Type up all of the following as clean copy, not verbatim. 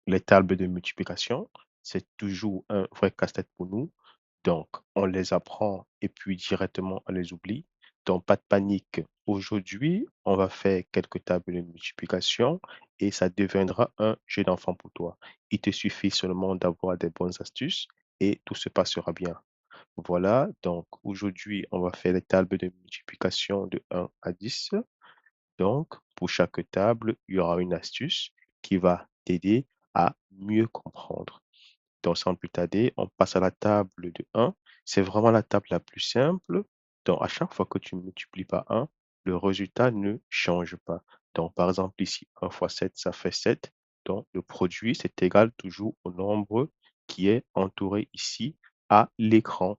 Les tables de multiplication, c'est toujours un vrai casse-tête pour nous. Donc, on les apprend et puis directement, on les oublie. Donc, pas de panique. Aujourd'hui, on va faire quelques tables de multiplication et ça deviendra un jeu d'enfant pour toi. Il te suffit seulement d'avoir des bonnes astuces et tout se passera bien. Voilà, donc aujourd'hui, on va faire les tables de multiplication de 1 à 10. Donc, pour chaque table, il y aura une astuce qui va t'aider à mieux comprendre. Donc, sans plus tarder, on passe à la table de 1. C'est vraiment la table la plus simple. Donc, à chaque fois que tu multiplies par 1, le résultat ne change pas. Donc, par exemple, ici, 1 fois 7, ça fait 7. Donc, le produit, c'est égal toujours au nombre qui est entouré ici à l'écran.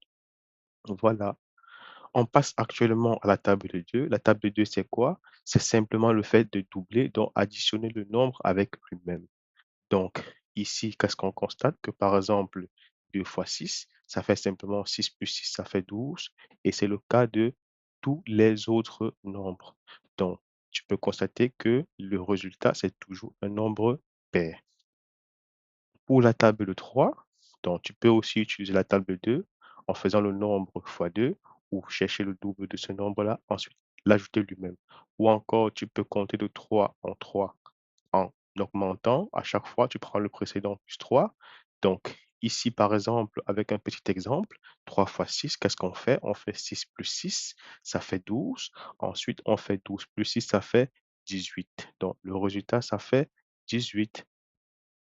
Voilà. On passe actuellement à la table de 2. La table de 2, c'est quoi? C'est simplement le fait de doubler, donc additionner le nombre avec lui-même. Donc, ici, qu'est-ce qu'on constate? Que par exemple, 2 fois 6, ça fait simplement 6 plus 6, ça fait 12. Et c'est le cas de tous les autres nombres. Donc, tu peux constater que le résultat, c'est toujours un nombre pair. Pour la table 3, donc tu peux aussi utiliser la table 2 en faisant le nombre fois 2 ou chercher le double de ce nombre-là, ensuite l'ajouter lui-même. Ou encore, tu peux compter de 3 en 3 en augmentant. À chaque fois, tu prends le précédent plus 3. Donc, ici, par exemple, avec un petit exemple, 3 fois 6, qu'est-ce qu'on fait? On fait 6 plus 6, ça fait 12. Ensuite, on fait 12 plus 6, ça fait 18. Donc, le résultat, ça fait 18.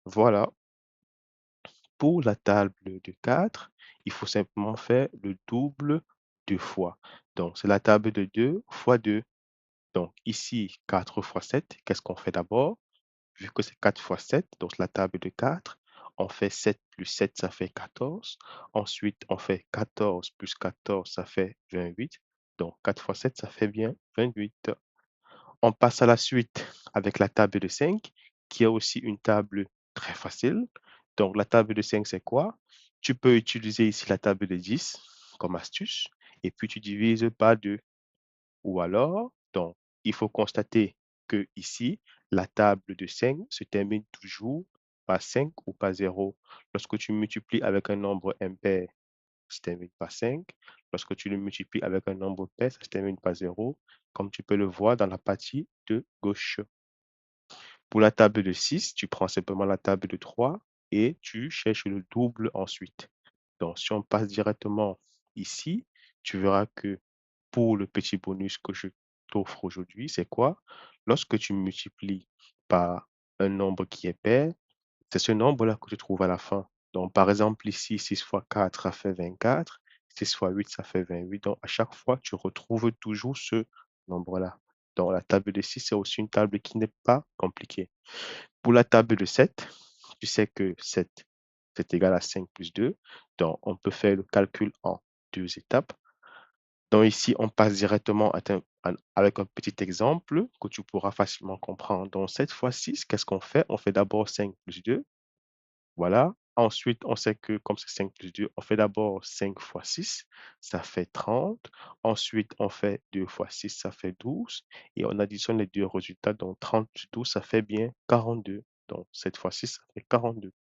Voilà. Pour la table de 4, il faut simplement faire le double 2 fois. Donc, c'est la table de 2 fois 2. Donc, ici, 4 fois 7, qu'est-ce qu'on fait d'abord? Vu que c'est 4 fois 7, donc la table de 4, on fait 7 plus 7, ça fait 14. Ensuite, on fait 14 plus 14, ça fait 28. Donc, 4 fois 7, ça fait bien 28. On passe à la suite avec la table de 5, qui est aussi une table très facile. Donc, la table de 5, c'est quoi? Tu peux utiliser ici la table de 10 comme astuce, et puis tu divises par 2. Ou alors, donc, il faut constater que ici, la table de 5 se termine toujours par 5 ou par 0. Lorsque tu multiplies avec un nombre impair, ça se termine par 5. Lorsque tu le multiplies avec un nombre pair, ça se termine par 0, comme tu peux le voir dans la partie de gauche. Pour la table de 6, tu prends simplement la table de 3 et tu cherches le double ensuite. Donc, si on passe directement ici, tu verras que pour le petit bonus que je t'offre aujourd'hui, c'est quoi? Lorsque tu multiplies par un nombre qui est pair, c'est ce nombre-là que tu trouves à la fin. Donc, par exemple, ici, 6 fois 4, ça fait 24. 6 fois 8, ça fait 28. Donc, à chaque fois, tu retrouves toujours ce nombre-là. Donc, la table de 6, c'est aussi une table qui n'est pas compliquée. Pour la table de 7, tu sais que 7, c'est égal à 5 plus 2. Donc, on peut faire le calcul en deux étapes. Donc, ici, on passe directement avec un petit exemple que tu pourras facilement comprendre. Donc, cette fois-ci, qu'est-ce qu'on fait? On fait d'abord 5 plus 2. Voilà. Ensuite, on sait que comme c'est 5 plus 2, on fait d'abord 5 fois 6, ça fait 30. Ensuite, on fait 2 fois 6, ça fait 12. Et on additionne les deux résultats, donc 30 plus 12, ça fait bien 42. Donc, cette fois-ci, ça fait 42.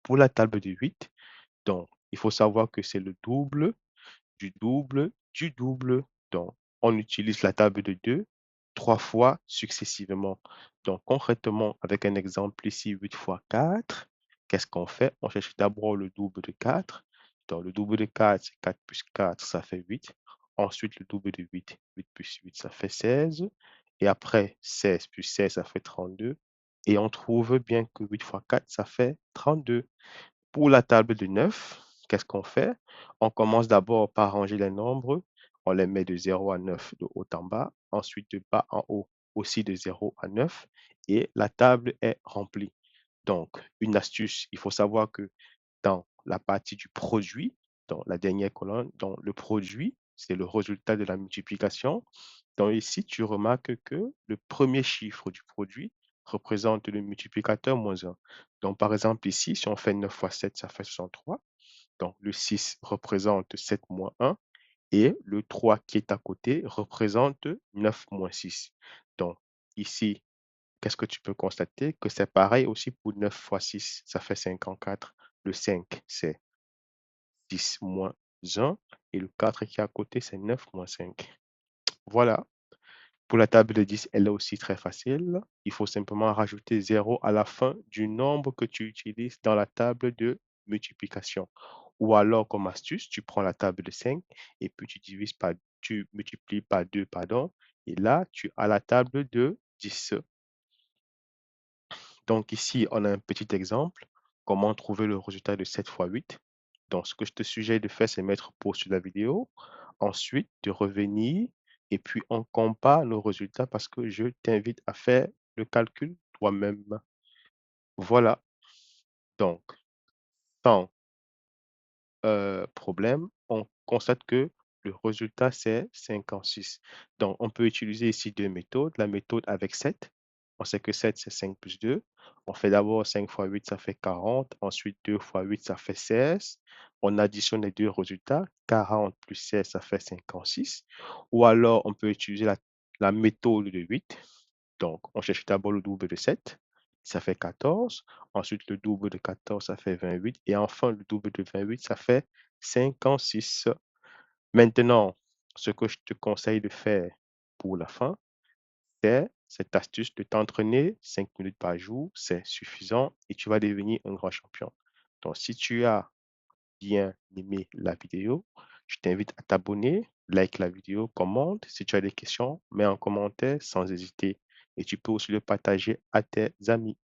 Pour la table de 8, donc, il faut savoir que c'est le double du double du double. Donc, on utilise la table de 2 trois fois successivement. Donc, concrètement, avec un exemple ici, 8 fois 4, qu'est-ce qu'on fait? On cherche d'abord le double de 4. Donc, le double de 4, c'est 4 plus 4, ça fait 8. Ensuite, le double de 8, 8 plus 8, ça fait 16. Et après, 16 plus 16, ça fait 32. Et on trouve bien que 8 fois 4, ça fait 32. Pour la table de 9, qu'est-ce qu'on fait? On commence d'abord par ranger les nombres. On les met de 0 à 9 de haut en bas, ensuite de bas en haut aussi de 0 à 9 et la table est remplie. Donc, une astuce, il faut savoir que dans la partie du produit, dans la dernière colonne, dans le produit, c'est le résultat de la multiplication. Donc ici, tu remarques que le premier chiffre du produit représente le multiplicateur moins 1. Donc par exemple ici, si on fait 9 fois 7, ça fait 63. Donc le 6 représente 7 moins 1 et le 3 qui est à côté représente 9 moins 6. Donc ici, qu'est-ce que tu peux constater? Que c'est pareil aussi pour 9 fois 6, ça fait 54. Le 5, c'est 6 moins 1. Et le 4 qui est à côté, c'est 9 moins 5. Voilà. Pour la table de 10, elle est aussi très facile. Il faut simplement rajouter 0 à la fin du nombre que tu utilises dans la table de multiplication. Ou alors, comme astuce, tu prends la table de 5 et puis tu multiplies par 2, pardon. Et là, tu as la table de 10. Donc ici, on a un petit exemple. Comment trouver le résultat de 7 fois 8. Donc, ce que je te suggère de faire, c'est mettre pause sur la vidéo. Ensuite, de revenir et puis on compare nos résultats parce que je t'invite à faire le calcul toi-même. Voilà. Donc, sans problème, on constate que le résultat, c'est 56. Donc, on peut utiliser ici deux méthodes. La méthode avec 7. On sait que 7, c'est 5 plus 2. On fait d'abord 5 fois 8, ça fait 40. Ensuite, 2 fois 8, ça fait 16. On additionne les deux résultats. 40 plus 16, ça fait 56. Ou alors, on peut utiliser la méthode de 8. Donc, on cherche d'abord le double de 7, ça fait 14. Ensuite, le double de 14, ça fait 28. Et enfin, le double de 28, ça fait 56. Maintenant, ce que je te conseille de faire pour la fin, c'est cette astuce de t'entraîner 5 minutes par jour. C'est suffisant et tu vas devenir un grand champion. Donc, si tu as bien aimé la vidéo, je t'invite à t'abonner, like la vidéo, commente. Si tu as des questions, mets en commentaire sans hésiter. Et tu peux aussi le partager à tes amis.